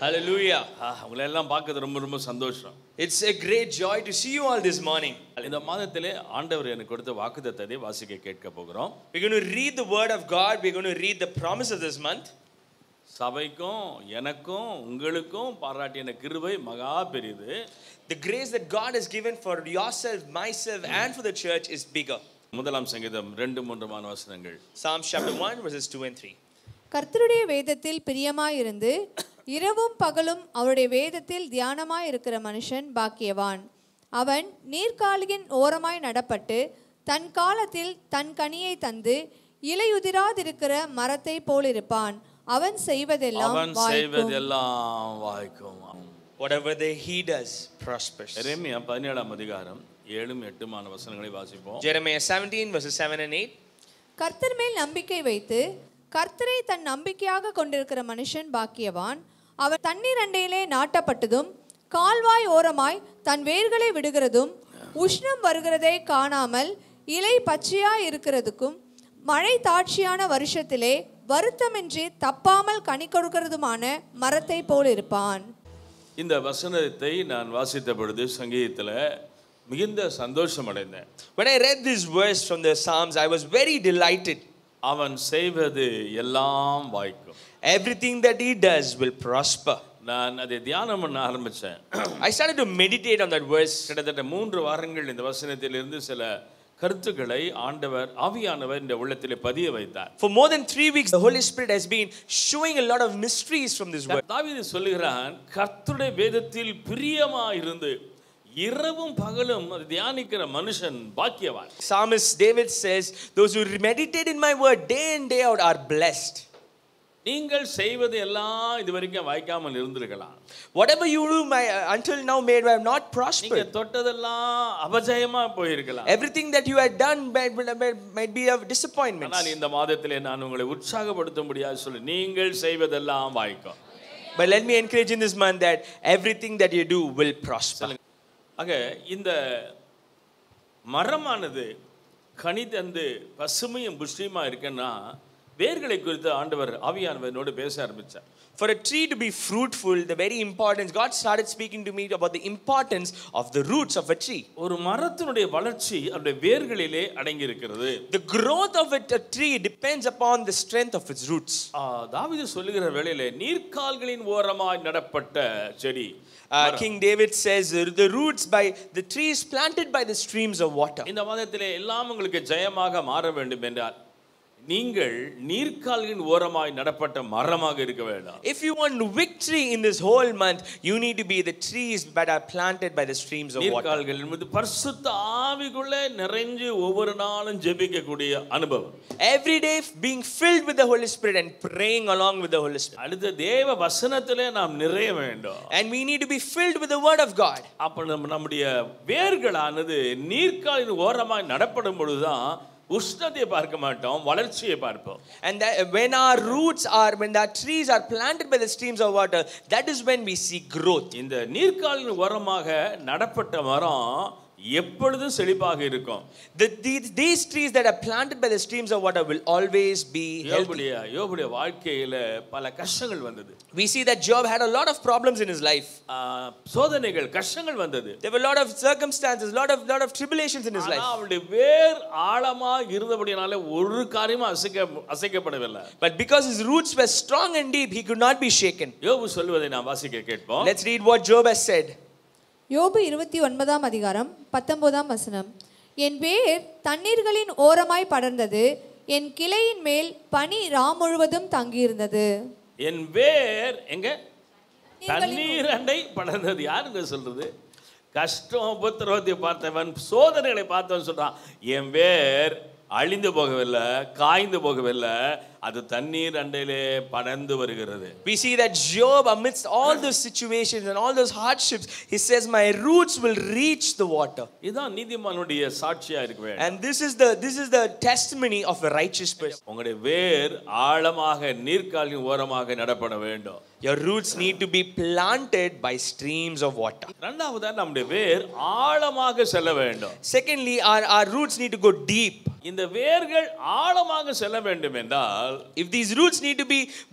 Hallelujah. உங்களை எல்லாம் பார்க்கிறது ரொம்ப ரொம்ப சந்தோஷம். It's a great joy to see you all this morning. இந்த மாதத்திலே ஆண்டவர் எனக்கு கொடுத்த வாக்குத்தத்தத்தை வாசிக்க கேட்க போகிறோம். We're going to read the word of God. We're going to read the promise of this month. சபைக்கும் எனக்கும் உங்களுக்கும் பாராட்டின கிருபை மகா பெரியது. The grace that God has given for yourself, myself and for the church is bigger. முதலாம் சங்கீதம் 2-3 வசனங்கள். Psalms chapter 1 verses 2 and 3. கர்த்தருடைய வேதத்தில் பிரியமாயிருந்து இரவும் பகலும் அவருடைய வேதத்தில் தியானமாய் இருக்கிற மனுஷன் பாக்கியவான். அவன் நீர்க்காலியின் ஓரமாய் நடப்பட்டு தன் காலத்தில் தன் கனியை தந்து இலையுதிராதிருக்கிற மரத்தை போலிருப்பான். அவன் செய்வதெல்லாம் வாய்க்கும். Whatever he does prospers. எரேமியா 17 அதிகாரம் 7-8 வசனங்களை வாசிப்போம். Jeremiah 17 verses 7 and 8. கர்த்தர் மேல் நம்பிக்கை வைத்து கர்த்தரை தன் நம்பிக்கையாக கொண்டிருக்கிற மனுஷன் பாக்கியவான். அவர் தண்ணீர் அண்டையிலே நாட்டப்பட்டதும் கால்வாய் ஓரமாய் தன் வேர்களை விடுகிறதும் உஷ்ணம் வருகிறதை காணாமல் இலை பச்சையாய் இருக்கிறதுக்கும் மழை தாட்சியான வருஷத்திலே வருத்தமின்றி தப்பாமல் கனி கொடுக்கிறதுமான மரத்தை போல் இருப்பான். இந்த வசனத்தை நான் வாசித்த பொழுது சங்கீதத்தில் மிகுந்த சந்தோஷம் அடைந்தேன். When I read this verse from the Psalms, I was very delighted. அவன் செய்வது எல்லாம் வாய்க்கும். Everything that he does will prosper. நான் அதை தியானம் பண்ண ஆரம்பிச்சேன். I started to meditate on that verse. கிட்டத்தட்ட 3 வாரங்கள் இந்த வசனத்திலிருந்து சில கருத்துக்களை ஆண்டவர் ஆவியானவர் இந்த உள்ளத்திலே பதிய வைத்தார். For more than 3 weeks the Holy Spirit has been showing a lot of mysteries from this word. தாவீது சொல்லுகிறான், கர்த்தருடைய வேதத்தில் பிரியமாயிருந்து இரவும் பகலும் அது தியானிக்கிற மனுஷன் பாக்கியவான். Psalmist David says, those who meditate in my word day in day out are blessed. நீங்கள் செய்வது எல்லாம் இதுவரைக்கும் வாய்க்காமல் இருந்திருக்கலாம். Whatever you do until now may have not prospered. நீங்க தொட்டதெல்லாம் அபஜயமா போயிருக்கலாம். Everything that you had done might be of disappointment. ஆனால் இந்த மாதத்திலே நான் உங்களை உற்சாகப்படுத்தும்படியாக சொல்லி நீங்கள் செய்வதெல்லாம் வாய்க்கும். But let me encourage in this month that everything that you do will prosper. ஆக இந்த மரமானது கனி தந்து பசுமையும் புஷ்டியுமா இருக்குன்னா வேர்களை குறித்து ஆண்டவர் ஆவியானவரோடு பேச ஆரம்பிச்சார். For a tree to be fruitful, the very importance, God started speaking to me about the importance of the roots of a tree. ஒரு மரத்தினுடைய வளர்ச்சி அதனுடைய வேர்களிலே அடங்கி இருக்கிறது. The growth of a tree depends upon the strength of its roots. தாவீது சொல்லுகிற வேளையிலே நீர்க்கால்களின் ஓரமாய் நடப்பட்ட செடி. King David says the roots by the trees planted by the streams of water. இந்த மாதத்திலே எல்லாம் உங்களுக்கு ஜெயமாக மாற வேண்டும் என்றால் நீங்கள் நீர்க்கால்களின் ஓரமாய் நடப்பட்ட மரமாக இருக்க வேண்டும். If you want victory in this whole month, you need to be the trees that are planted by the streams of water. நீர்க்கால்கள் என்பது பரிசுத்த ஆவிக்குள்ளே நிறைஞ்சு ஒவ்வொரு நாளும் ஜெபிக்கக்கூடிய அனுபவம். Every day being filled with the Holy Spirit and praying along with the Holy Spirit. அடுத்த தேவ வசனத்திலே நாம் நிறைய வேண்டும். And we need to be filled with the word of God. அப்ப நம்முடைய வேர்களானது நீர்க்காலின் ஓரமாய் நடப்படும் பொழுதுதான் உஷ்ணத்தை பார்க்க மாட்டோம், வளர்ச்சியை பார்ப்போம். And that, when our trees are planted by the streams of water, that is when we see growth. இந்த நீர்க்காலின் ஓரமாக நடப்பட்ட மரம் எப்பொழுதும் செழிப்பாக இருக்கும். These trees that are planted by the streams of water will always be healthy. யோபுடைய வாழ்க்கையில பல கஷ்டங்கள் வந்தது. We see that Job had a lot of problems in his life. சோதனைகள், கஷ்டங்கள் வந்தது. There were a lot of circumstances, lot of tribulations in his life. அவருடைய வேர் ஆழமா இருந்தபடியால ஒரு காரியமும் அசைக்கப்படவில்லை. But because his roots were strong and deep, he could not be shaken. யோபு சொல்வதை நாம் வாசிக்க கேட்போம். Let's read what Job has said. யோபு 29 அதிகாரம் 19 வசனம். என் வேர் தண்ணீர்களின் ஓரமாய் படர்ந்தது, என் கிளையின் மேல் பனி ராம் முழுவதும் தங்கியிருந்தது. என் வேர் எங்க தண்ணீர் அண்டை படர்ந்தது. யாருங்க சொல்றது? கஷ்டம் உபத்திரவத்தை பார்த்தவன், சோதனைகளை பார்த்தவன் சொல்றான், என் வேர் அழிந்து போகவில்லை, காய்ந்து போகவில்லை, அது தண்ணீர் அண்டையிலே படர்ந்து வருகிறது. We see that Job, amidst all those situations and all those hardships, he says my roots will reach the water. இதுதான் நீதிமானுடைய சாட்சியா இருக்க வேண்டும். And this is the testimony of a righteous person. உங்களுடைய வேர் ஆழமாக நீர்க்காலின் ஓரமாக நடப்பட வேண்டும். Your roots need to be planted by streams of water. இரண்டாவதா நம்முடைய வேர் ஆழமாக செல்ல வேண்டும். Secondly, our roots need to go deep. இந்த வேர்கள் ஆழமாக செல்ல வேண்டும் என்றால், if these roots need to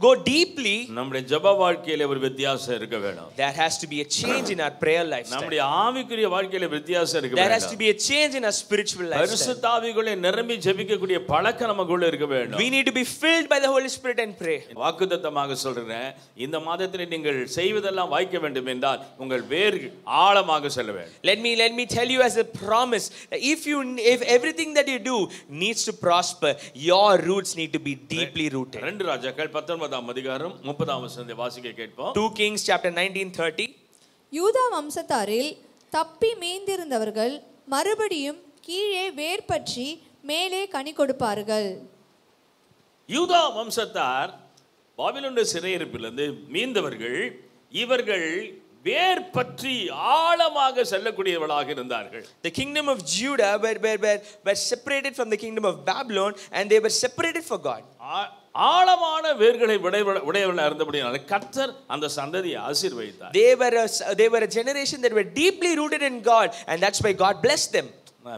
go deeply, நம்முடைய ஜெப வாழ்க்கையில ஒரு வித்தியாசம் இருக்க வேண்டும். there has to be a change in our prayer lifestyle. நம்முடைய ஆவிக்குரிய வாழ்க்கையில வித்தியாசம் இருக்க there has வேண்டும். to be a change in our spiritual lifestyle. பரிசுத்த ஆவிக்குள்ளே நிரம்பி ஜெபிக்கக்கூடிய பழக்கம் நமக்குள்ள இருக்க வேண்டும். we need to be filled by the Holy Spirit and pray. வாக்குத்தத்தமாக சொல்றேன், இந்த மாதத்தில் நீங்கள் செய்வதெல்லாம் வாய்க்க வேண்டும் என்றால் உங்கள் வேர் ஆழமாக செல்ல வேண்டும். let me tell you as a promise, if everything that you do needs to prosper, your roots need to be deeply rooted. 2 ராஜாக்கள் 19ஆம் அதிகாரம் 30ஆம் வசனத்தை வாசிக்க கேட்போம். 2 Kings chapter 19:30. யூதா வம்சத்தாரில் தப்பி மீந்திருந்தவர்கள் மறுபடியும் கீழே வேர் பற்றி மேலே கனி கொடுப்பார்கள். யூதா வம்சத்தார் பாபிலோனுடைய சிறையிருப்பிலிருந்து மீந்தவர்கள், இவர்கள் வேர் பற்றி ஆழமாக செல்லக்கூடியவர்களாக இருந்தார்கள். The kingdom of Judah were separated from the kingdom of Babylon, and they were separated for God. ஆழமான வேர்களை உடையவர்களாக இருந்தபடியால் கர்த்தர் அந்த சந்ததியை ஆசீர்வதித்தார். They were a generation that were deeply rooted in God, and that's why God blessed them.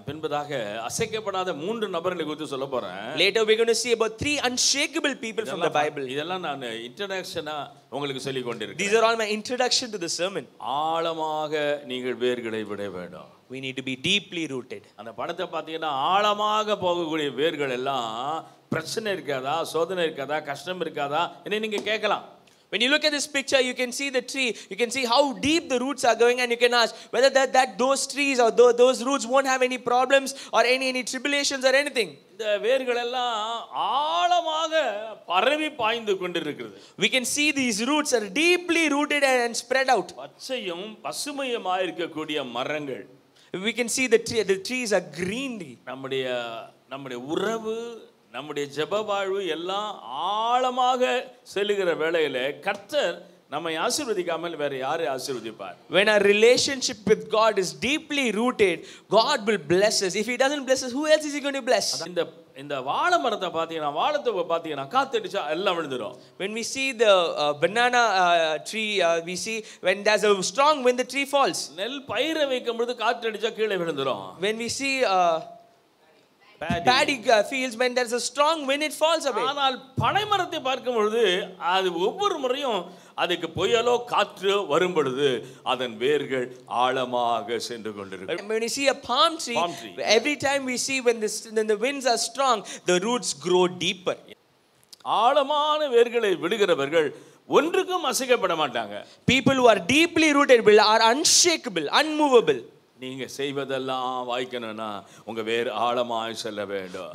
பின்பதாக அசைக்கப்படாத 3 நபர்களை குறித்து சொல்ல போறேன். Later we're going to see about 3 unshakable people from the Bible. இதெல்லாம் நான் இன்ட்ரோடக்ஷனா உங்களுக்கு சொல்லி கொண்டிருக்கேன். These are all my introduction to the sermon. ஆழமாக நீங்கள் வேர்களை விட வேண்டும். We need to be deeply rooted. அந்த படத்தை பார்த்தீங்கன்னா ஆழமாக போகக்கூடிய வேர்கள் எல்லாம் பிரச்சனை இருக்காதா, சோதனை இருக்காதா, கஷ்டம் இருக்காதா என்ன நீங்க கேட்கலாம். When you look at this picture, you can see the tree, you can see how deep the roots are going, and you can ask whether those trees or those roots won't have any problems or any tribulations or anything. இந்த வேர்கள் எல்லாம் ஆழமாக பரவி பாய்ந்து கொண்டிருக்கிறது. We can see these roots are deeply rooted and spread out. பச்சையும் பசுமையுமாக இருக்கக்கூடிய மரங்கள். We can see the trees are greenery. நம்முடைய உறவு, நம்முடைய ஜெப வாழ்வு எல்லாம் ஆழமாக செல்லுகிற வேளையில கர்த்தர் நம்மை ஆசீர்வதிக்காமல் வேற யாரை ஆசீர்வதிப்பார்? When our relationship with God is deeply rooted, God will bless us. If he doesn't bless us, who else is he going to bless? இந்த வாழை மரத்தை பார்த்தீங்கன்னா, வாழைத்தோப்பை பார்த்தீங்கன்னா காத்தடிச்சா எல்லாம் விழுந்துரும். When we see the banana tree, we see when there's a strong wind, the tree falls. நெல் பயிரை வைக்கும் பொழுது காத்தடிச்சா கீழே விழுந்துரும். When we see paddy fields, when there's a strong wind, it falls away. ஆனால் பனை மரத்தை பார்க்கும் பொழுது அது ஒவ்வொரு முறையும் அதுக்கு புயலோ காற்று வரும் பொழுது அதன் வேர்கள் ஆழமாக சென்று கொண்டிருக்கும். When you see a palm tree, every time we see when the winds are strong, the roots grow deeper. ஆழமான வேர்களை விடுகிறவர்கள் ஒன்றுக்கும் அசைக்கப்பட மாட்டாங்க. People who are deeply rooted are unshakable, unmovable. நீங்க செய்வதெல்லாம் வாய்க்கணும்னா உங்க வேர் ஆழமாய் செல்ல வேண்டும்.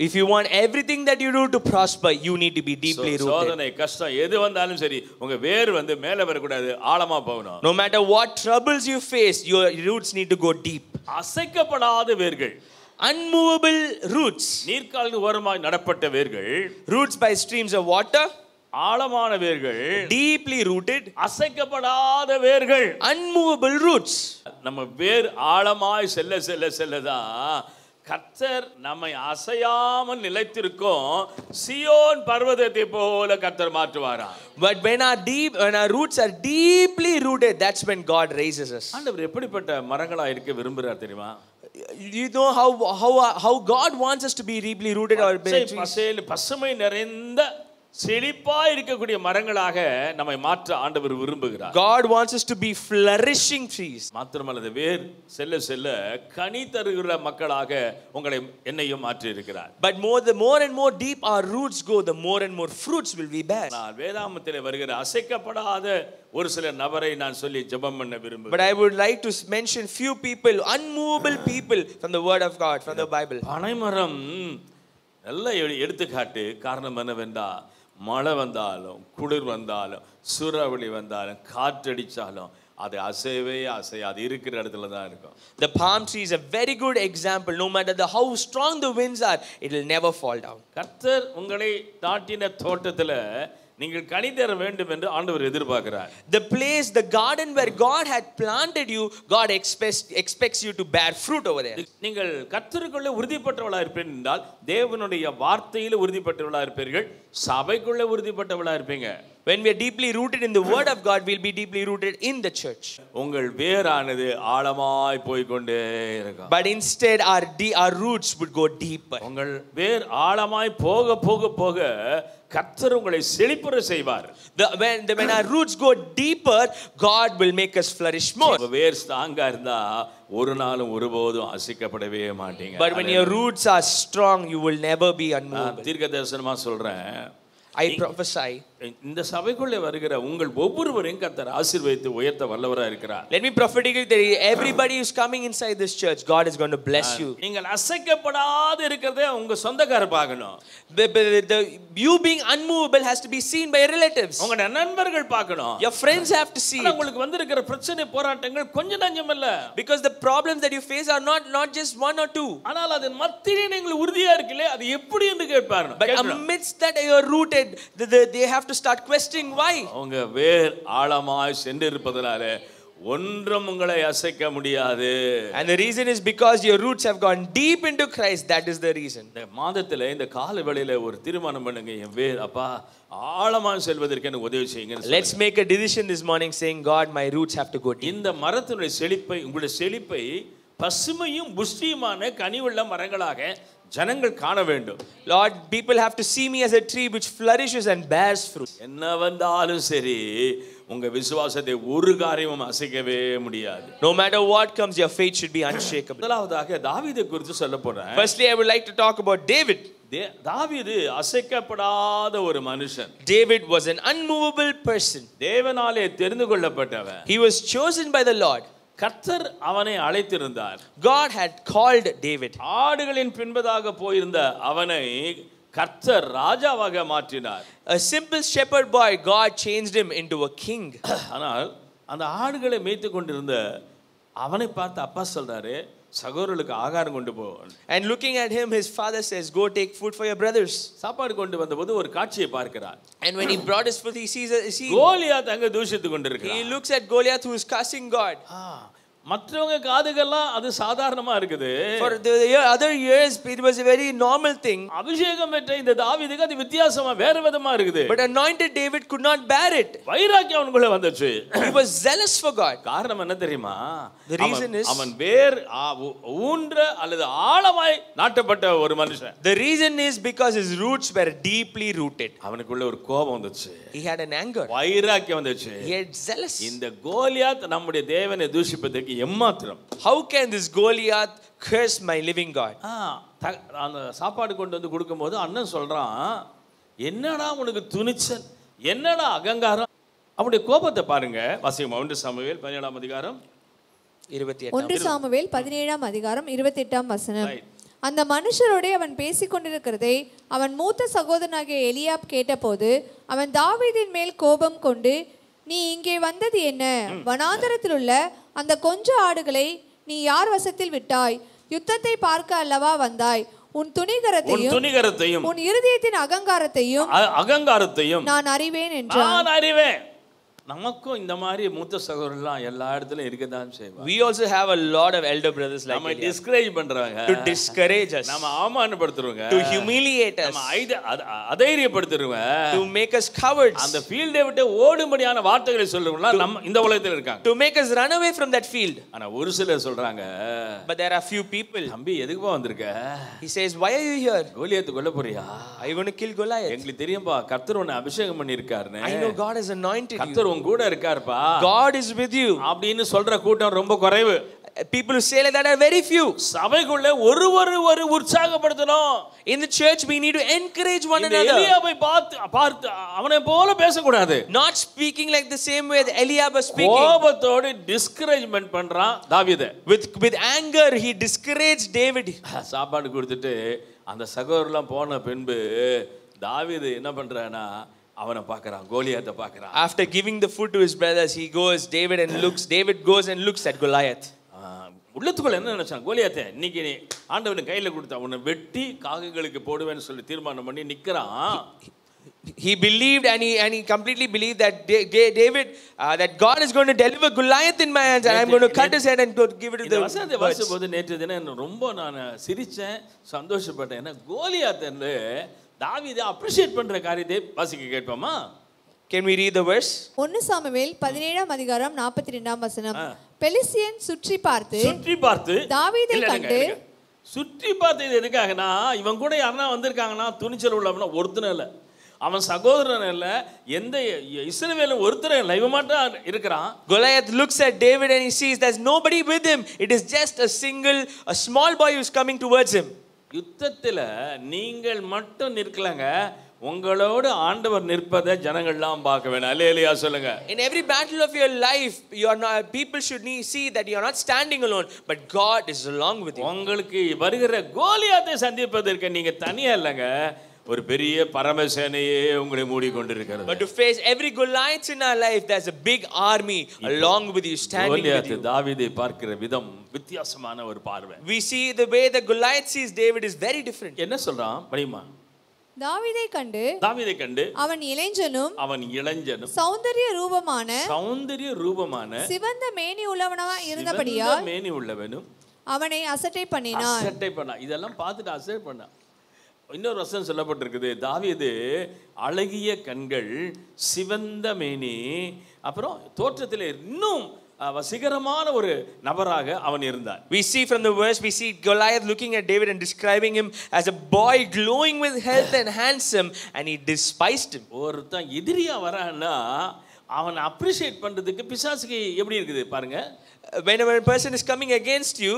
If you want everything that you do to prosper, you need to be deeply rooted. சோதனை கஷ்டம் எது வந்தாலும் சரி உங்க வேர் மேலே வரக்கூடாது, ஆழமா போகணும். No matter what troubles you face, your roots need to go deep. அசைக்கப்படாத வேர்கள், unmovable roots, நீர்க்கால்கள் ஓரமாய் நடப்பட்ட வேர்கள், roots by streams of water, ஆழமான வேர்கள், deeply rooted, அசைக்கப்படாத வேர்கள், unmovable roots. நம்ம வேர் ஆழமாய் செல்லதான் கர்த்தர் நம்மை அசையாமல் நிலைத்திருக்கும் சியோன் பர்வதத்தை போல கர்த்தர் மாற்றுவாராம். But when our roots are deeply rooted, that's when God raises us. ஆண்டவர் எப்படிப்பட்ட மரங்களா இருக்க விரும்புறார் தெரியுமா? You know how God wants us to be deeply rooted or பசுமை நிறைந்த செழிப்பா இருக்கக்கூடிய மரங்களாக நம்மை மாற்ற ஆண்டவர் விரும்புகிறார். God wants us to be flourishing trees. மாத்திரமல்ல வேர் செல்ல கனி தருகிற மக்களாக உங்களை என்னையும் மாற்றி இருக்கிறார். But the more and more deep our roots go, the more and more fruits will we bear. நான் வேதாகமத்திலே வருகிற அசைக்கப்படாத ஒரு சில நபரை நான் சொல்லி ஜெபம் பண்ண விரும்புகிறேன். But I would like to mention few people, unmovable people from the word of God, from the Bible. பனைமரம் நல்ல எடுத்துக்காட்டு. காரணம் என்னவென்றா, மழை வந்தாலும் குளிர் வந்தாலும் சூறாவளி வந்தாலும் காற்றடிச்சாலும் அது அசையவே அசையாது, இருக்கிற இடத்துல தான் இருக்கும். The palm tree is a very good example. No matter how strong the winds are, it will never fall down. கர்த்தர் உங்களை நாட்டின தோட்டத்துல நீங்கள் கனி தர வேண்டும் என்று ஆண்டவர் எதிர்பார்க்கிறார். The garden where God had planted you, God expects you to bear fruit over there. நீங்கள் கர்த்தருக்குள்ள உறுதிப்பட்டவளா இருப்பீர்கள் என்றால் தேவனுடைய வார்த்தையில உறுதிப்பட்டவளா இருப்பீர்கள், சபைக்குள்ள உறுதிப்பட்டவளா இருப்பீங்க. When we are deeply rooted in the word of God, we'll be deeply rooted in the church. உங்கள் வேரானது ஆழமாய் போய் கொண்டே இருக்கும். But instead our roots would go deeper. உங்கள் வேர் ஆழமாய் போக போக போக கர்த்தர் உங்களை செழிப்புற செய்வார். When our roots go deeper, God will make us flourish more. வேர் ஸ்ட்ராங்கா இருந்தா ஒரு நாளும் ஒருபோதும் அசைக்கப்படவே மாட்டீங்க. But when your roots are strong, you will never be unmovable. தீர்க்கதரிசனமா சொல்றேன். I prophesy. இந்த சபைக்குள்ளே வருகிற உங்கள் ஒவ்வொருவரையும் கர்த்தர் ஆசீர்வதித்து உயர்த்த வல்லவராக இருக்கிறார். Let me prophetically tell you, everybody who's coming inside this church, God is going to bless you. நீங்கள் அசைக்கப்படாத இருக்கிறதே உங்க சொந்தக்காரர் பார்க்கணும். You being unmovable has to be seen by your relatives. உங்க நண்பர்கள் பார்க்கணும். Your friends have to see. உங்களுக்கு வந்திருக்கிற பிரச்சனை போராட்டங்கள் கொஞ்சம் நஞ்சம் இல்ல. Because the problems that you face are not just one or two. ஆனால் அதன் மத்தியிலே நீங்கள் உறுதியா இருக்கீங்களே, அது எப்படி என்று கேட்பார்கள். But amidst that you are rooted, they have to start questioning why. உங்க வேர் ஆழமாய் சென்றிருப்பதனால ஒன்றும் உங்களை அசைக்க முடியாது. And the reason is because your roots have gone deep into Christ. That is the reason. இந்த மாதத்துல இந்த கால வேளையில ஒரு தீர்மானம் பண்ணுங்க, என் வேர் அப்பா ஆழமாய் செல்வதற்கு எனக்கு உதவி செய்யுங்க. Let's make a decision this morning saying, God, my roots have to go deep. இந்த மரத்தினுடைய செழிப்பை, உங்களுடைய செழிப்பை பசுமையும் புஷ்டியுமான கனிவுள்ள மரங்களாக ஜனங்கள் காண வேண்டும். Lord, people have to see me as a tree which flourishes and bears fruit. என்ன வந்தாலும் சரி, உங்க விசுவாசத்தை ஒரு காரியமும் அசைக்கவே முடியாது. No matter what comes, your faith should be unshakable. முதலாவதாக தாவீதை குறித்து சொல்ல போறேன். Firstly, I would like to talk about David. தாவீது அசைக்கப்படாத ஒரு மனுஷன். David was an unmovable person. தேவனாலே தெரிந்து கொள்ளப்பட்டவன். He was chosen by the Lord. கர்த்தர் அவனை அழைத்திருந்தார். God had called David. ஆடுகளின் பின்பதாக போயிருந்த அவனை கர்த்தர் ராஜாவாக மாற்றினார். A simple shepherd boy, God changed him into a king. ஆனால் அந்த ஆடுகளை மேய்த்து கொண்டிருந்த அவனை பார்த்து அப்பா சொல்றாரு, சகோதரர்களுக்கு ஆகாரம் கொண்டு போ. And looking at him, his father says, go take food for your brothers. சாப்பாடு கொண்டு வந்தபோது ஒரு காட்சியை பார்க்கிறார். And when he brought his food, he sees Goliath அங்க தூஷித்து கொண்டிருக்கிறார். He looks at Goliath who is cursing God. மற்றவங்க காதுகெல்லாம் அது சாதாரணமா இருக்குது. For the other years it was a very normal thing. அபிஷேகம் பெற்ற இந்த தாவீதுக்கு அது வித்தியாசமா வேற விதமா இருக்குது. But anointed David could not bear it. வைராக்கியம் அவனுக்குள்ள வந்துச்சு. He was zealous for God. காரணம் என்ன தெரியுமா? The reason is அவன் வேர் ஊன்ற அல்லது ஆழமாய் நாட்டப்பட்ட ஒரு மனுஷன். The reason is because his roots were deeply rooted. அவனுக்குள்ள ஒரு கோபம் வந்துச்சு. He had an anger. வைராக்கியம் வந்துச்சு. He had zealous. இந்த கோலியாத் நம்முடைய தேவனை தூஷிப்பதற்கு எம்மாத்திரம். How can this Goliath curse my living God? அந்த சாப்பாடு கொண்டு வந்து கொடுக்கும்போது அண்ணன் சொல்றான், என்னடா உனக்கு துணிச்சல், என்னடா அகங்காரம். அவனுடைய கோபத்தை பாருங்க. வாசிங்க 1 சாமுவேல் 17ஆம் அதிகாரம் 28. 1 சாமுவேல் 17ஆம் அதிகாரம் 28ஆம் வசனம். அந்த மனுஷரோடே அவன் பேசிக் கொண்டிருக்கிறதை அவன் மூத்த சகோதரனாகிய எலியாப் கேட்டபோது அவன் தாவீதின் மேல் கோபம் கொண்டு, நீ இங்கே வந்தது என்ன? வனாந்தரத்தில் உள்ள அந்த கொஞ்ச ஆடுகளை நீ யார் வசத்தில் விட்டாய்? யுத்தத்தை பார்க்க அல்லவா வந்தாய்? உன் துணிகரத்தையும் உன் இருதயத்தின் அகங்காரத்தையும் நான் அறிவேன் என்றான். நான் அறிவேன். நமக்கும் இந்த மாதிரி மூத்த சகோதரர்கள் எல்லா இடத்துலயும் இருக்கதான் செய்வாங்க. We also have a lot of elder brothers like நம்ம டிஸ்கரேஜ் பண்றாங்க, to discourage us, நம்ம அவமானப்படுத்துறவங்க, to humiliate us, நம்ம அதைரியப்படுத்துறவங்க, to make us cowards, அந்த ஃபீல்டை விட்டு ஓடும்படியான வார்த்தைகளை சொல்றவங்க நம்ம இந்த உலகத்துல இருக்காங்க. to make us run away from that field. ஆனா ஒரு சிலர் சொல்றாங்க, but there are few people. தம்பி எதுக்கு வந்திருக்க? He says, why are you here? கோலியாத்தை கொல்ல போறியா? Are you going to kill Goliath? எங்களுக்கு தெரியும்பா, கர்த்தர் உன்னை அபிஷேகம் பண்ணிருக்காருன்னு. I know God has anointed you. கூட இருக்கார்ப்பா. God is with you. அப்படினு சொல்ற கூட்டம் ரொம்ப குறைவு. People who say like that are very few. சபைக்குள்ள ஒருவர் உற்சாகப்படுத்தணும். In the church we need to encourage one another. எலியாபை பார்த்து அவனை போல பேசக்கூடாது. Not speaking like the same way that Eliab was speaking. கோபத்தோட டிஸ்கரேஜ்மென்ட் பண்றான் தாவீது. With anger he discouraged David. சாப்பாடு கொடுத்துட்டு அந்த சகோதரர்லாம் போன பின்பு தாவீது என்ன பண்றானா, அவனை பார்க்கறான், கோலியாத்தை பார்க்கறான். After giving the food to his brothers, David goes and looks at Goliath. உள்ளத்துக்குள்ள என்ன நினைச்சான்? கோலியாத்தை இன்னைக்கு ஆண்டவன் கையில கொடுத்தா உன்னை வெட்டி காகங்களுக்கு போடுவேன்னு சொல்லி தீர்மானம் பண்ணி நிக்கிறான். He believed and he completely believed that David that God is going to deliver Goliath in my hands and I'm going to cut his head and give it to the வசனத்தை வாசிக்கும்போது நேற்று தினம் ரொம்ப நான் சிரிச்சேன், சந்தோஷப்பட்டேன். ஏன்னா கோலியாத் தாவீதை அப்ரிஷியேட் பண்ற காரியத்தை வாசிக்க கேட்போமா? Can we read the verse? 1 Samuel 17ஆம் அதிகாரம் 42ஆம் வசனம். பெலிஸ்தியன் சுற்றி பார்த்து தாவீதை கண்டு. சுற்றி பார்த்து இது எதுக்காகனா, இவன் கூட யாரனா வந்திருக்காங்கன்னா துணிச்சல் உள்ளவனா ஒருத்தனும் இல்லை, அவன் சகோதரன் இல்லை, எந்த இஸ்ரவேலும் ஒருத்தரும் இல்லை, இவன் மட்டும் இருக்கிறான். Goliath looks at David and he sees there's nobody with him. It is just a small boy who's coming towards him. யுத்தத்தில் நீங்கள் மட்டும் நிற்கலங்க, உங்களோடு ஆண்டவர் நிற்பதை ஜனங்கள்லாம் பார்க்க வேணும். அல்லேலூயா சொல்லுங்க. In every battle of your life, you are not, people should see that you are not standing alone, but God is along with you. உங்களுக்கு வருகிற கோலியாத்தை சந்திப்பதற்கு நீங்க தனியா இல்லைங்க, ஒரு பெரிய பரமசேனையே உங்களை மூடிக்கொண்டிருக்கிறது. But to face every Goliath in our life, there's a big army along with you, standing with you. தாவீதை பார்க்கிற விதம் வித்தியாசமான ஒரு பார்வை. We see the way that Goliath sees David is very different. என்ன சொல்றான் படிமா? தாவீதை கண்டு அவன் இளைஞனும் சௌந்தரிய ரூபமான சிவந்த மேனி உள்ளவனாய் இருந்தபடியால் அவனை அசட்டை பண்ணினான். இதெல்லாம் பார்த்துட்டு அசட்டை பண்ணான். இன்னொரு வசனம் சொல்லப்பட்டிருக்குது, தாவீது அழகிய கண்கள், சிவந்த மேனி, அப்புறம் தோற்றத்தில் இன்னும் வசீகரமான ஒரு நபராக அவன் இருந்தான். We see from the verse, we see Goliath looking at David and describing him as a boy glowing with health and handsome, and he despised him. ஒருத்தன் எதிரியா வரான்னா அவன் அப்ரிஷியேட் பண்றதுக்கு பிசாசுக்கு எப்படி இருக்குது பாருங்க. Whenever a person is coming against you,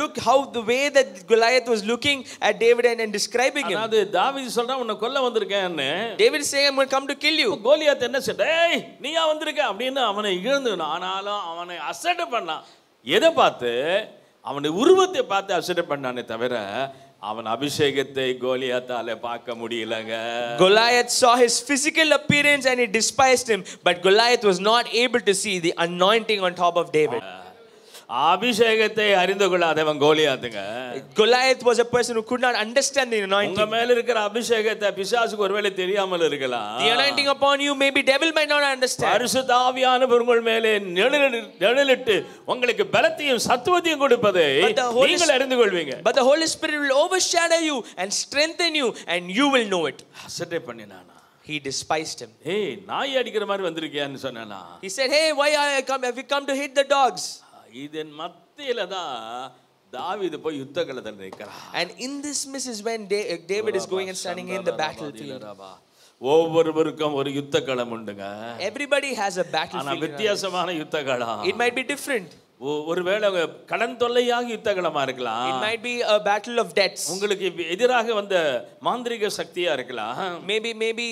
look how the way that Goliath was looking at David and describing him. அதாவது தாவீது சொல்றான் உன்னை கொல்ல வந்திருக்கேன்னு. David is saying I'm going to come to kill you. Goliath என்ன சொல்ற, ஏய் நீயா வந்திருக்க அப்படின்னு அவனை இழந்து, ஆனாலும் அவனை அசட்டை பண்ணான். எதை பார்த்து? அவனுடைய உருவத்தை பார்த்து அசட்டை பண்ணானே தவிர அவன் அபிஷேகத்தை கோலியாத்தால பார்க்க முடியலங்க. Goliath saw his physical appearance and he despised him, but Goliath was not able to see the anointing on top of David. அபிஷேகத்தை அறிந்து கொள்ளாதவன் கோலியாத்துங்க. Goliath was a person who could not understand the anointing. உங்க மேல இருக்கிற அபிஷேகத்தை பிசாசுக்கு ஒருவேளை தெரியாமல் இருக்கலாம். The anointing upon you, maybe devil might not understand. பரிசுத்த ஆவியானவர் உங்கள் மேலே நிழலிட்டு உங்களுக்கு பலத்தையும் சத்துவத்தையும் கொடுப்பதை நீங்கள் அறிந்து கொள்வீங்க. But the Holy Spirit will overshadow you and strengthen you, and you will know it. அசட்டை பண்ணினானா? He despised him. ஏய் நாய் அடிக்கிற மாதிரி வந்திருக்கியான்னு சொன்னானா? He said, hey, why have you come to hit the dogs? இதன் மத்தியில தான் தாவீது போய் யுத்த களத்தில் நிற்கிறான். And in this midst is when David is going and standing in the battlefield. ஒவ்வொருவருக்கும் ஒரு யுத்த களம் உண்டுங்க. Everybody has a battlefield. ஆனா வித்தியாசமான யுத்த களம். It might be different. ஒருவேளை கடன் தொல்லையாக யுத்த களமா இருக்கலாம். It might be a battle of debts. உங்களுக்கு எதிராக வந்த மாந்திரீக சக்தியா இருக்கலாம். Maybe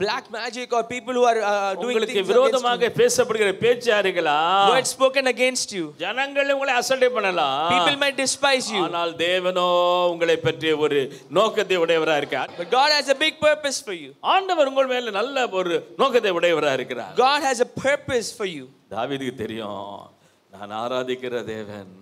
black magic or people who are doing things உங்களுக்கு விரோதமாக பேசப்படுகிற பேச்சா இருக்கலாம். Words spoken against you. ஜனங்கள் உங்களை அசட்டை பண்ணலாம். People might despise you. ஆனால் தேவனோ உங்களை பற்றி ஒரு நோக்கத்தை உடையவரா இருக்கார். But God has a big purpose for you. ஆண்டவர் உங்கள் மேல நல்ல ஒரு நோக்கத்தை உடையவரா இருக்கிறார். God has a purpose for you. தாவீதுக்கு தெரியும், நான் ஆராதிக்கிற தேவன்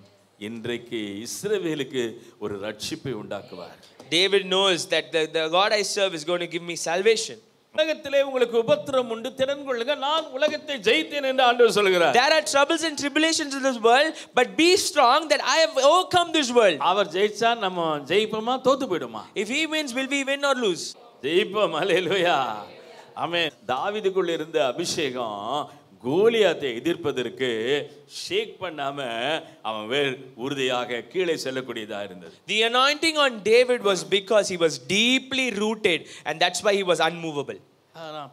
இன்றைக்கு இஸ்ரவேலுக்கு ஒரு ரட்சிப்பை உண்டாக்குவார். David knows that the God I serve is going to give me salvation. உலகத்திலே உங்களுக்கு உபத்திரம் உண்டு, திடன் கொள்ளுங்க, நான் உலகத்தை ஜெயித்தேன் என்று ஆண்டவர் சொல்கிறார். There are troubles and tribulations in this world, but be strong that I have overcome this world. அவர் ஜெயிச்சா நம்ம ஜெயிப்போமா தோத்து போய்டுமா? If he wins, will we win or lose? ஜெயிப்போம். அல்லேலூயா. ஆமென். தாவீதுக்குள்ள இருந்த அபிஷேகம் கோலியாத்தை எதிர்ப்பதற்கு ஷேக் பண்ணாம அவன் வேர் உறுதியாக கீழே செல்லக்கூடியதா இருந்தது. The anointing on David was because he was deeply rooted, and that's why he was unmovable.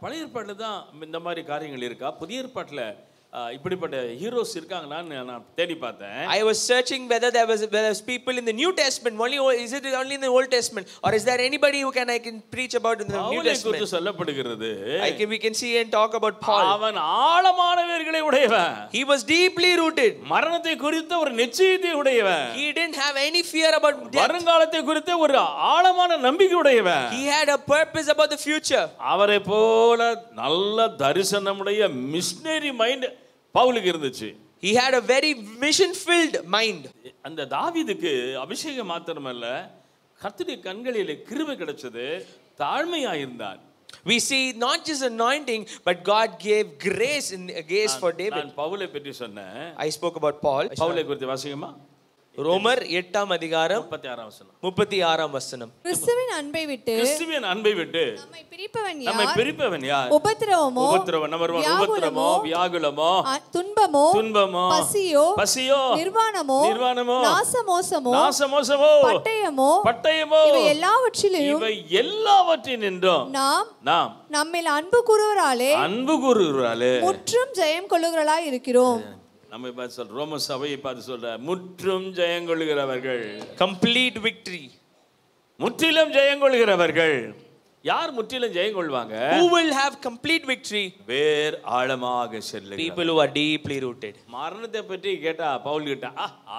பழைய ஏற்பாட்டுல தான் இந்த மாதிரி காரியங்கள் இருக்கா? புதிய ஏற்பாட்டுல இப்படிப்பட்ட ஹீரோஸ் இருக்காங்களான்னு நான் தேடி பார்த்தேன். I was searching whether there was people in the New Testament only, is it only in the Old Testament, or is there anybody who I can preach about in the New Testament? சொல்லப்படுகிறது. We can see and talk about Paul. அவன் ஆழமான வேர்களை உடையவன். He was deeply rooted. மரணத்தை குறித்த ஒரு நிச்சயத்தை உடையவன். He didn't have any fear about death. வருங்காலத்தை குறித்த ஒரு ஆழமான நம்பிக்கை உடையவன். He had a purpose about the future. அவரை போல நல்ல தரிசனமுடைய மிஷனரி மைண்ட் பவுலுக்கு இருந்துச்சு. He had a very mission filled mind. அந்த தாவீதுக்கு அபிஷேகம் மாத்திரமல்ல, கர்த்தருடைய கண்களிலே கிருபை கிடைச்சது, தாழ்மையா இருந்தான். We see not just anointing, but God gave grace for David. நான் பவுலை பற்றி சொன்னேன். I spoke about Paul. பவுலை குறித்து வாசிக்கமா? ரோமர் 8ஆம் அதிகாரம் 36ஆம் வசனம். 36ஆம் வசனம். கிறிஸ்துவின் அன்பை விட்டு கிறிஸ்துவின் அன்பை விட்டு நம்மை பிரிப்பவன் நம்மை யார்? பிரிப்பவன் யார்? உபத்திரவமோ, உபத்திரவம், நம்பர் 1, உபத்திரவமோ, வியாகுலமோ, துன்பமோ, துன்பமோ, பசியோ, நிர்வாணமோ, நாசமோசமோ, பட்டயமோ, இவை எல்லாவற்றினின்றும் நாம் நம்மில் அன்பு கூறுவராலே முற்றும் ஜெயம் கொள்ளுகிறவர்களாய் இருக்கிறோம். நம்ம பார்த்து சொல்ற ரோம சபையை பார்த்து சொல்ற முற்றும் ஜெயங்கொள்கிறவர்கள், கம்ப்ளீட் விக்டரி, முற்றிலும் ஜெயங்கொள்கிறவர்கள். யார் முற்றிலும் ஜெயங்கொள்வாங்க? Who will have complete victory? வேர் ஆழமாக செல்லுகிறவர்கள், people who are deeply rooted. மரணத்தை பற்றி கேட்டா பவுல் கிட்ட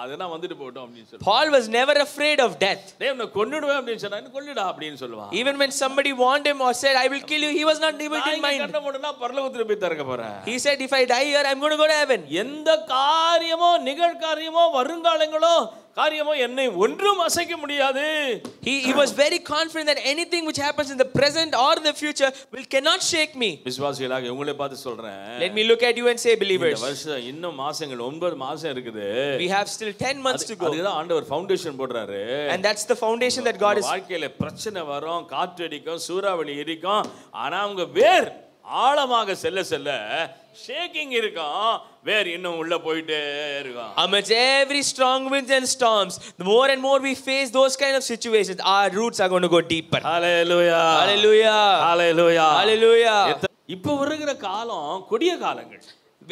அதெல்லாம் வந்துட்டு போட்டோம் அப்படின்னு சொல்லி. Paul was never afraid of death. டேய் உன்னை கொன்னுடுவேன் அப்படின்னு சொன்னா கொல்லுடா அப்படின்னு சொல்லுவான். Even when somebody warned him or said I will kill you, he was not able to mind. கண்ண மூடுனா பரலோகத்துல போய் தரங்க போறேன். He said if I die here I'm going to go to heaven. எந்த காரியமோ நிகழ்காரியமோ வருங்காலங்களோ காரியமோ என்னை ஒன்றும் அசைக்க முடியாது. He was very confident that anything which happens in the present or the future cannot shake me. விசுவாசிகளாக உங்களை பார்த்து சொல்றேன். Let me look at you and say believers. இந்த வருஷம் இன்னும் மாசங்கள் 9 மாசம் இருக்குது. We have still 10 months to go. அதுதான் ஆண்டவர் ஃபவுண்டேஷன் போடுறாரு. And that's the foundation that God is. வாழ்க்கையில பிரச்சனை வரும், காற்று அடிக்கும், சூறாவளி இருக்கும், ஆனா உங்க வேர் ஆழமாக செல்ல செல்ல ஷேக்கிங் இருக்கும், வேர் இன்னும் உள்ள போயிட்டே இருக்கும். Amidst every strong winds and storms, the more and more we face those kind of situations, our roots are going to go deeper. Hallelujah, hallelujah, hallelujah, hallelujah. இப்போ வருகிற காலம் கொடிய காலங்கள்.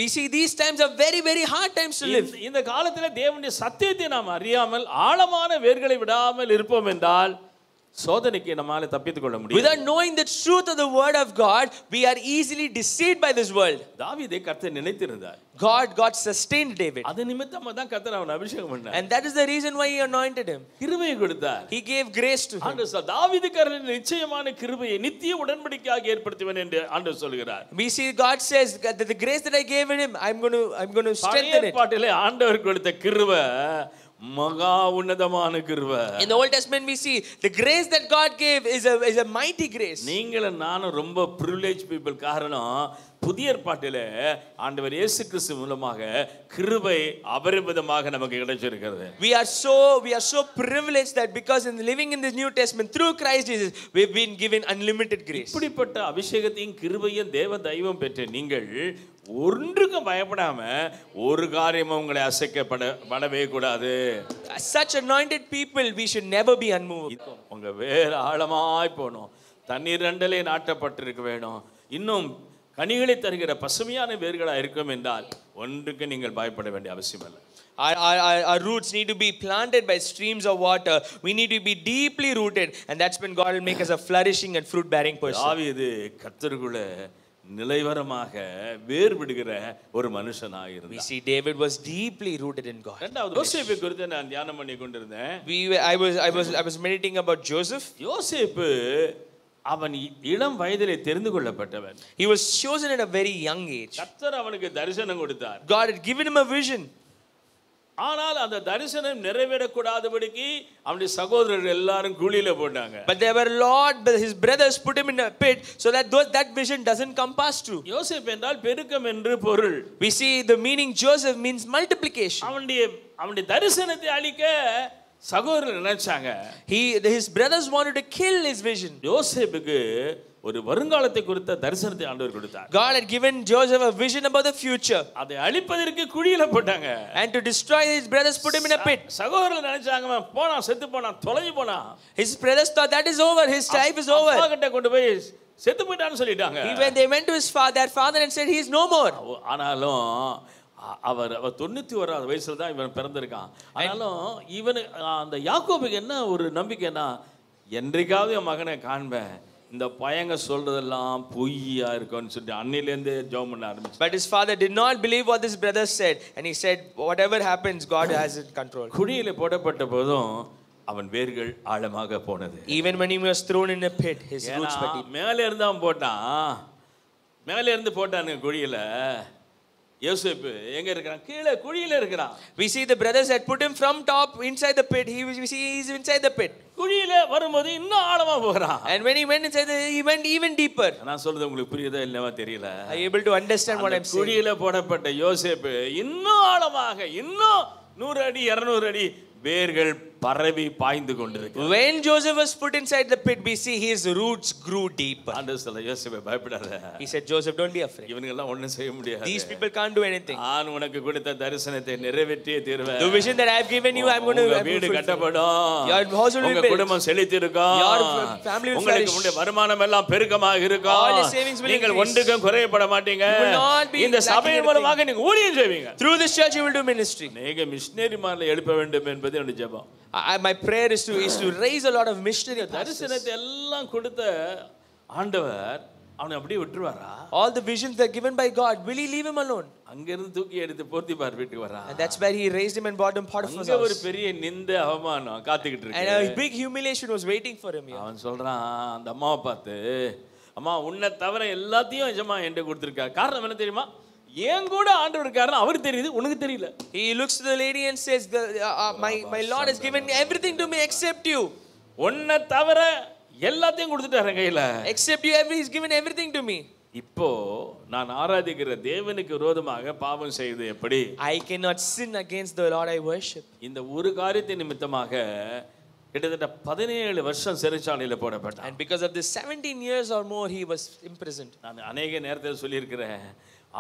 We see these times are very very hard times to live. இந்த காலத்துல தேவனுடைய சத்தியத்தை நாம் அறியாமல் ஆழமான வேர்களை விடாமல் இருப்போம் என்றால் சோதனைக்கு நம்மால தப்பித்துக் கொள்ள முடியாது. Without knowing the truth of the word of God, we are easily deceived by this world. தாவீதை கர்த்தர் நினைத்திருந்தார். God sustained David. அது நிமித்தமா தான் கர்த்தர் அவனை அபிஷேகம் பண்ணார். And that is the reason why he anointed him. கிருபையை கொடுத்தார். He gave grace to him. ஆண்டவர் தாவீதுக்கு நிச்சயமான கிருபையை நித்திய உடன்படிக்கையாக ஏற்படுத்துவேன் என்று ஆண்டவர் சொல்கிறார். We see God says that the grace that I gave him, I'm going to strengthen it. பாட்டிலே ஆண்டவர் கொடுத்த கிருபை மகா உன்னதமான கிருபை. In the Old Testament we see the grace that God gave is a mighty grace. நீங்களும் நானும் ரொம்ப privileged people. காரணம் புதிய ஏற்பாட்டிலே ஆண்டவர் இயேசு கிறிஸ்து மூலமாக கிருபை அபரிமிதமாக நமக்கு கிடைச்சிருக்கிறது. We are so privileged that because in living in this New Testament through Christ Jesus we've been given unlimited grace. இப்படிப்பட்ட அபிஷேகத்தையும் கிருபையும் தேவ தெய்வம் பெற்ற நீங்கள் ஒன்றுக்கும் பயப்படாம ஒரு காரியமும் உங்களை அசைக்கப்படவே கூடாது. Such anointed people we should never be unmoved. உங்க வேர் ஆழமாய் போகணும், தண்ணீர் ரெண்டலே நாட்டப்பட்டிருக்க வேணும், இன்னும் கனிகளை தருகிற பசுமையான வேர்களா இருக்கும் என்றால் ஒன்றுக்கு நீங்கள் பயப்பட வேண்டிய அவசியம் இல்லை. Our roots need to be planted by streams of water. We need to be deeply rooted, and that's when God will make us a flourishing and fruit bearing person. தாவீது கர்த்தருக்குள்ள நிலைவரமாக வேர் விடுகிற ஒரு மனுஷனாக இருந்தார். We see David was deeply rooted in God. இரண்டாவது யோசேப்பை குறித்து நான் தியானம் பண்ணி கொண்டிருந்தேன். I was meditating about Joseph. யோசேப்பு அவன் இளம் வயதிலே தெரிந்து கொள்ளப்பட்டவன். He was chosen at a very young age. கர்த்தர் அவனுக்கு தரிசனம் கொடுத்தார். God had given him a vision. ஆனால் அந்த தரிசனம் நிறைவேறக்கூடாதபடிக்கு அவனுடைய சகோதரர்கள் எல்லாரும் குழியில போட்டாங்க. But there were his brothers put him in a pit so that that vision doesn't come past true. யோசேப்பு என்றால் பெருக்கம் என்று பொருள். We see the meaning Joseph means multiplication. அவனுடைய தரிசனத்தை அழிக்க சகோதரர்கள் நினைச்சாங்க. His brothers wanted to kill his vision. யோசேப்புக்கு ஒரு வருங்காலத்தை குறித்த தரிசனத்தை ஆண்டவர் கொடுத்தார். God had given Joseph a vision about the future. அதை அழிப்பதற்கு குழியில போட்டாங்க. And to destroy his brothers put him in a pit. சகோதரர்கள் நினைச்சாங்க போனா செத்து போனா தொலைஞ்சு போனா. His brothers thought that is over, his life is over. அப்பா கிட்ட கொண்டு போய் செத்து போய்ட்டான்னு சொல்லிட்டாங்க. When they went to his father and said he is no more. ஆனாலும் அவர் 91 வயசுல தான் இவன் பிறந்திருக்கான். ஆனாலும் இவன் அந்த யாக்கோபுக்கு என்ன ஒரு நம்பிக்கைன்னா என்றைக்காவது என் மகனை காண்பேன், இந்த பையங்க சொல்றதெல்லாம் பொய்யா இருக்கும்னு சொல்லிட்டு அன்னிலேருந்து ஜெபம் பண்ண ஆரம்பிச்சான். But his father did not believe what his brothers said, and he said whatever happens God has it control. குழியில போடப்பட்ட போதும் அவன் வேர்கள் ஆழமாக போனது. Even when he was thrown in a pit, his roots were deep. மேலே இருந்து அவன் போட்டான், மேலே இருந்து போட்டானுங்க குழியில. யோசேப்பு எங்க இருக்கான்? கீழே குழியில இருக்கான். We see the brothers had put him from top inside the pit. We see he's inside the pit. குழியில வரும்போது இன்னும் ஆழமா போறான். And when he went inside he went even deeper. நான் சொல்றது உங்களுக்கு புரியுதா இல்லையா தெரியல. Are you able to understand what I'm saying? குழியில போடப்பட்ட யோசேப்பு இன்னும் ஆழமாக இன்னும் 100 அடி 200 அடி வேர்கள் பரவி பாய்ந்து கொண்டிருக்கு. When Joseph was put inside the pit, we see his roots grew deeper. ஆண்டவர் சொல்ல யோசேப்பே பயப்படாத. He said, Joseph, don't be afraid. இவனுங்க எல்லாம் ஒண்ணும் செய்ய முடியாது. These people can't do anything. நான் உனக்கு கொடுத்த தரிசனத்தை நிறைவேற்றியே தீருவேன். The vision that I have given you, I'm going to வீடு கட்டப்படும். Your house will be உங்க built. குடும்பம் செழித்திருக்கும். Your family will உங்களுக்கு flourish. உங்களுடைய வருமானம் எல்லாம் பெருக்கமாக இருக்கும். All your savings will நீங்கள் increase. ஒன்றுக்கும் குறையப்பட மாட்டீங்க. You will not be இந்த lacking சபையின் anything. மூலமாக நீங்க ஊழியம் செய்வீங்க. Through this church, you will do ministry. நீங்க மிஷனரிமார்களை எழுப்ப வேண்டும் என்பது என்னுடைய ஜெபம். My prayer is to raise a lot of missionary pastors. தரிசனத்தை எல்லாம் கொடுத்த ஆண்டவர் அவனை அப்படியே விட்டுருவாரா? All the visions that are given by God, will he leave him alone? அங்க இருந்து தூக்கி எடுத்து போத்திபார் வீட்டுக்கு வரான். And that's where he raised him and brought him Potiphar's அங்க ஒரு house. பெரிய நிந்தை அவமானம் காத்துக்கிட்டு இருக்கு. And a big humiliation was waiting for him here. அவன் சொல்றான் அந்த அம்மாவை பார்த்து, அம்மா உன்னை தவிர எல்லாத்தையும் எஜமா என்கிட்ட கொடுத்துருக்காரு. காரணம் என்ன தெரியுமா? ஏன் கூட ஆண்டவர் இருக்காருன்னு அவருக்கு தெரியுது, உனக்கு தெரியல. He looks to the lady and says, my Lord has given everything to me except you. உன்னை தவிர எல்லாத்தையும் கொடுத்துட்டாரு கையில. Except you, he's given everything to me. இப்போ நான் ஆராதிக்கிற தேவனுக்கு விரோதமாக பாவம் செய்வது எப்படி? I cannot sin against the Lord I worship. இந்த ஒரு காரியத்தின் நிமித்தமாக கிட்டத்தட்ட 17 வருஷம் சிறைச்சாலையில போடப்பட்டான். And because of this 17 years or more, he was imprisoned. நான் அநேக நேரத்தில் சொல்லியிருக்கிறேன்,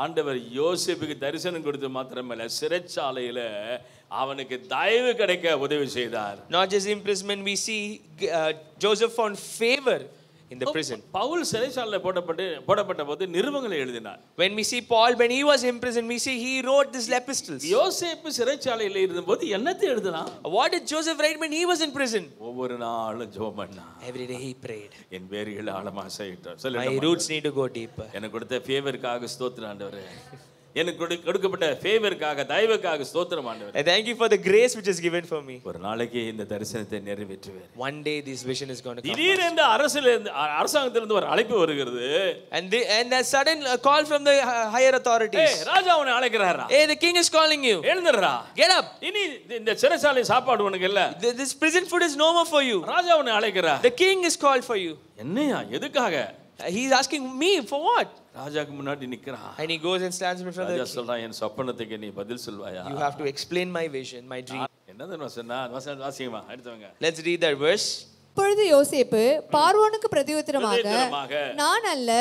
ஆண்டவர் யோசேப்புக்கு தரிசனம் கொடுத்து மாத்திரமல்ல, சிறைச்சாலையில அவனுக்கு தயவு கிடைக்க உதவி செய்தார். Not just imprisonment, we see Joseph found favor in the prison. Pavul சிறைச்சாலையில போடப்பட்ட போது நிருபங்களை எழுதினார். When we see Paul, when he was imprisoned, we see he wrote these epistles. யோசேப்பு சிறைச்சாலையில இருந்தபோது என்னத்தை எழுதினான்? What did Joseph write when he was in prison? ஒவ்வொரு நாளும் ஜெபம் பண்ணான். Every day he prayed. என் வேர்கள் ஆழமா செய்யட்டும். My roots need to go deeper. எனக்கு கொடுத்த ஃபேவருக்காக ஸ்தோத்திரம் ஆண்டவரே. எனக்கு கொடுக்கப்பட்ட ஃபேவருக்காக தயவுக்காக ஸ்தோத்திரம் ஆண்டவரே. I thank you for the grace which is given for me. ஒரு நாளைக்கு இந்த தரிசனத்தை நிறைவேற்றுவேன். One day this vision is going to come. திடீரென்று அரசாங்கத்திலிருந்து ஒரு அழைப்பு வருகிறது. And a sudden call from the higher authorities. ராஜா உன்னை அழைக்கிறாரா? Hey, the king is calling you. எழுந்திரடா. Get up. இனி இந்த சிறைச்சாலை சாப்பாடு உனக்கு இல்ல. This prison food is no more for you. ராஜா உன்னை அழைக்கிறார். The king is called for you. என்னையா எதுக்காக? He's asking me for what? ராஜாக்கு முன்னாடி நிக்கறான். And he goes and stands in front of the Raja king. சொல்றான், என் சொப்பனத்துக்கு நீ பதில் சொல்வாயா? You have to explain my vision, my dream. என்னதுன்னு சொன்னா வாசிங்கமா எடுத்துங்க. Let's read that verse. அப்பொழுது யோசேப்பு பார்வோனுக்கு பிரதியுத்தரமாக, நான் அல்ல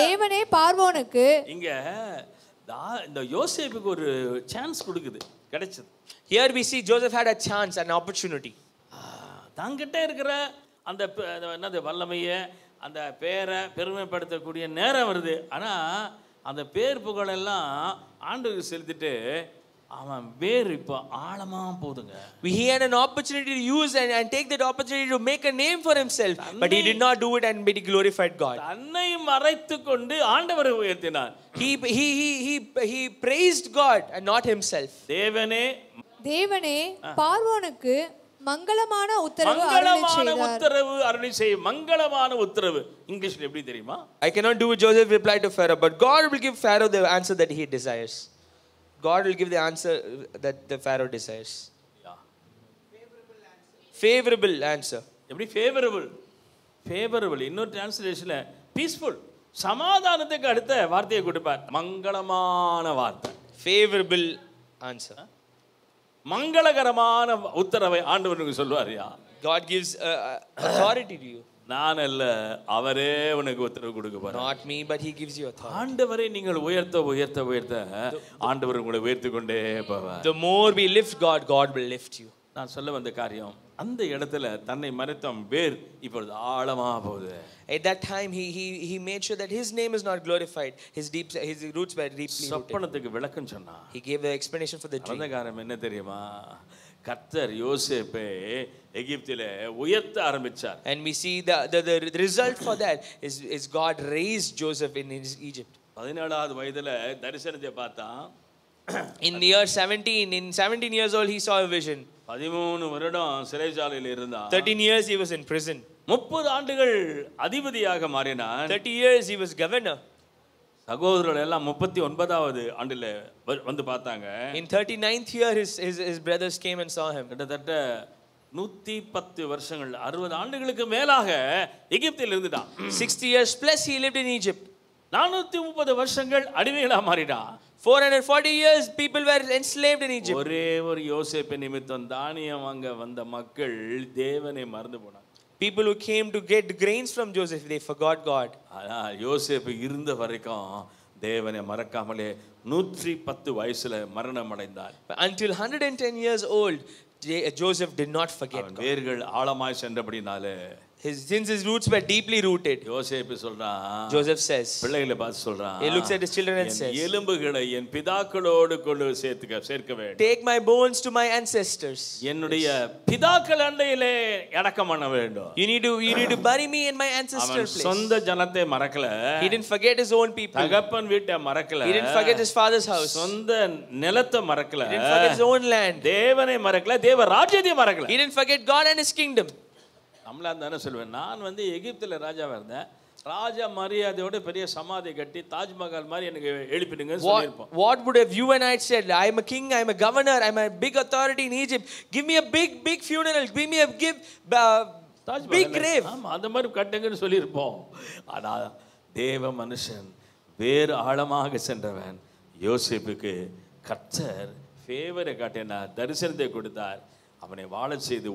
தேவனே பார்வோனுக்கு. இங்க இந்த யோசேப்புக்கு ஒரு சான்ஸ் கொடுக்குது, கிடைச்சது. Here we see Joseph had a chance, an opportunity. தங்கிட்ட இருக்கிற அந்த என்னது வல்லமையை, அந்த பேரை பெருமைப்படுத்தக்கூடிய நேரம் வருது. ஆனா அந்த பேர் புகழெல்லாம் ஆண்டவருக்கு செலுத்திட்டு அவன் வேர் இப்போ ஆழமா போதுங்க. He had an opportunity to use and take that opportunity to make a name for himself, but he did not do it and he glorified God. தன்னை மறைத்துக் கொண்டு ஆண்டவரை உயர்த்தினார். He praised God and not himself. தேவனே பார்வோனுக்கு மங்களமான உத்தரவு அருளி செய். மங்களமான உத்தரவு இங்கிலீஷ்ல எப்படி தெரியுமா? I cannot do it, Joseph replied to Pharaoh, but God will give Pharaoh the answer that he desires. God will give the answer that the Pharaoh desires. Favorable answer. எப்படி favorable இன்னொரு டிரான்ஸ்லேஷன்ல பீஸ்ஃபுல், சமாதானத்துக்கு அடுத்த வார்த்தையை கொடுப்பார். மங்களமான வார்த்தை. Favorable answer. மங்களகரமான உத்தரவை ஆண்டவருக்கு சொல்வாரியா? God gives authority to you. நான் அல்ல, அவரே உனக்கு உத்தரவு கொடுக்க போறார். Not me, but he gives you authority. ஆண்டவரை நீங்கள் உயர்த்த ஆண்டவர் உங்களை உயர்த்தி கொண்டே போவார். The more we lift God, God will lift you. நான் சொல்ல வந்த காரியம், அந்த இடத்துல தன்னை மறைத்தம் வேர் இப்பொழுது ஆழமா போகுது. At that time he made sure that his name is not glorified. His roots were deeply rooted. சொப்பனத்துக்கு விளக்கம் சொன்னா. He gave the explanation for the dream. அந்த காரணம் என்ன தெரியுமா? கர்த்தர் யோசேப்பை எகிப்திலே உயர்த்த ஆரம்பிச்சார். And we see the result for that is God raised Joseph in Egypt. 17வது வயதுல தரிசனத்தை பார்த்தான். In the year 17 years old he saw a vision. 13 வருடம் சிறைச்சாலையில் இருந்தான். 13 years he was in prison. 30 ஆண்டுகள் அதிபதியாக மாறினான். 30 years he was governor. சகோதரர்கள் எல்லாம் 39வது ஆண்டுல வந்து பார்த்தாங்க. In 39th year his brothers came and saw him. கிட்டத்தட்ட 110 வருஷங்கள் 60 ஆண்டுகளுக்கு மேலாக எகிப்தில் இருந்துட்டான். 60 years plus he lived in Egypt. 430 வருஷங்கள் அடிமைகளா மாறிட்டான். 440 years people were enslaved in Egypt. ஒரே ஒரு யோசேப்பு நிமித்தம் தானியம் வாங்க வந்த மக்கள் தேவனை மறந்து போனாங்க. People who came to get grains from Joseph, they forgot God. ஆனால் யோசேப்பு இருந்த வரைக்கும் தேவனை மறக்காமலே 110 வயசுல மரணம் அடைந்தார். Until 110 years old, Joseph did not forget God. வேர்கள் ஆழமாய் சென்றபடினாலே Since his roots were deeply rooted, யோசேப்பு சொல்றான், Joseph says, பிள்ளைகளை பார்த்து சொல்றான், he looks at his children and says, எலும்புகளை என் பிதாக்களோடு கொண்டு சேர்க்க வேண்டும். take my bones to my ancestors. என்னுடைய பிதாக்கள் அண்டையிலே அடக்கம் பண்ண வேண்டும். You need to bury me in my ancestral place. சொந்த ஜனத்தை மறக்கல. He didn't forget his own people. தகப்பன் வீட்டை மறக்கல. He didn't forget his father's house. சொந்த நிலத்தை மறக்கல. He didn't forget his own land. தேவனை மறக்கல, தேவ ராஜ்யத்தை மறக்கல. He didn't forget God and his kingdom. நம்மளா தானே சொல்வேன், நான் எகிப்தில் ராஜாவா இருந்தேன், ராஜா மரியாதையோட பெரிய சமாதி கட்டி தாஜ்மஹால் மாதிரி எனக்கு எழுப்பிடுங்கன்னு சொல்லியிருப்போம். What would have you and I said? I am a king, I am a governor, I am a big authority in Egypt. Give me a big funeral. Give me a big grave. ஆமா, அந்த மாதிரி கட்டுங்கன்னு சொல்லியிருப்போம். ஆனா தேவ மனுஷன் வேறு ஆழமாக சென்றவன் யோசேப்புக்கு கர்த்தர் ஃபேவரை காட்டினார், தரிசனத்தை கொடுத்தார், அவனை வாழ செய்து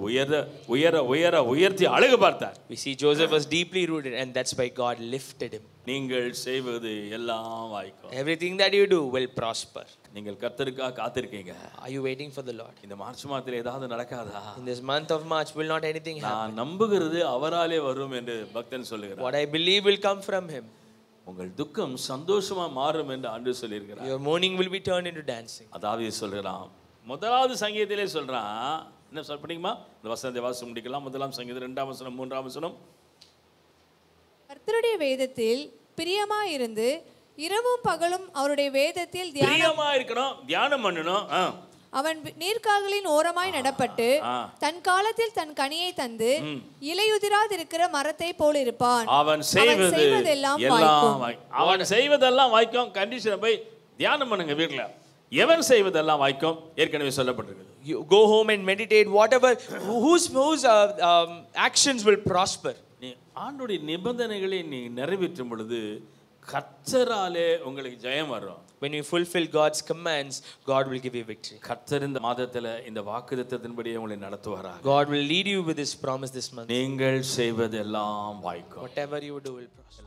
உயர்த்தி அழகு பார்த்தார். We see Joseph was deeply rooted, and that's why God lifted him. நீங்கள் செய்வது எல்லாம் வாய்க்கும். Everything that you do will prosper. நீங்கள் கர்த்தருக்காக காத்திருக்கீங்க. Are you waiting for the Lord? இந்த மார்ச் மாதத்துல ஏதாவது நடக்காதா? In this month of March will not anything happen? நான் நம்புகிறது அவராலே வரும் என்று பக்தன் சொல்லுகிறார். What I believe will come from him. உங்கள் துக்கம் சந்தோஷமா மாறும் என்று ஆண்டவர் சொல்லியிருக்கிறார். Your mourning will be turned into dancing. அதாவது சொல்றான், முதலாவது சங்கீதத்திலே சொல்றான், என்ன சொல்ல படிக்குமா? இந்த வசனத்தை வாசி முடிக்கலாம். முதலாம் சங்கீதம் 2ஆம் வசனம் 3ஆம் வசனம். கர்த்தருடைய வேதத்தில் பிரியமாயிருந்து இரவும் பகலும் அவருடைய வேதத்தில் பிரியமா இருக்கணும், தியானம் பண்ணணும். அவன் நீர்க்கால்களின் ஓரமாய் நடப்பட்டு தன் காலத்தில் தன் கனியை தந்து இலையுதிராதிருக்கிற மரத்தை போல் இருப்பான். அவன் செய்வதெல்லாம் வாய்க்கும். கண்டிஷனை போய் தியானம் பண்ணுங்க வீட்டுல. எவன் செய்வதெல்லாம் வாய்க்கும் ஏற்கனவே சொல்லப்பட்டிருக்கு. You go home and meditate. Whatever whose actions will prosper. நீ ஆண்டவருடைய நிபந்தனைகளை நீ நிறைவேற்றும் பொழுது கர்த்தராலே உங்களுக்கு ஜெயம் வரும். When you fulfill God's commands, God will give you victory. கர்த்தர் இந்த மாதத்துல இந்த வாக்குத்தத்தத்தின்படி உங்களை நடத்துவாரா. God will lead you with his promise this month. நீங்கள் செய்வதெல்லாம் வாய்க்கும். Whatever you do will prosper.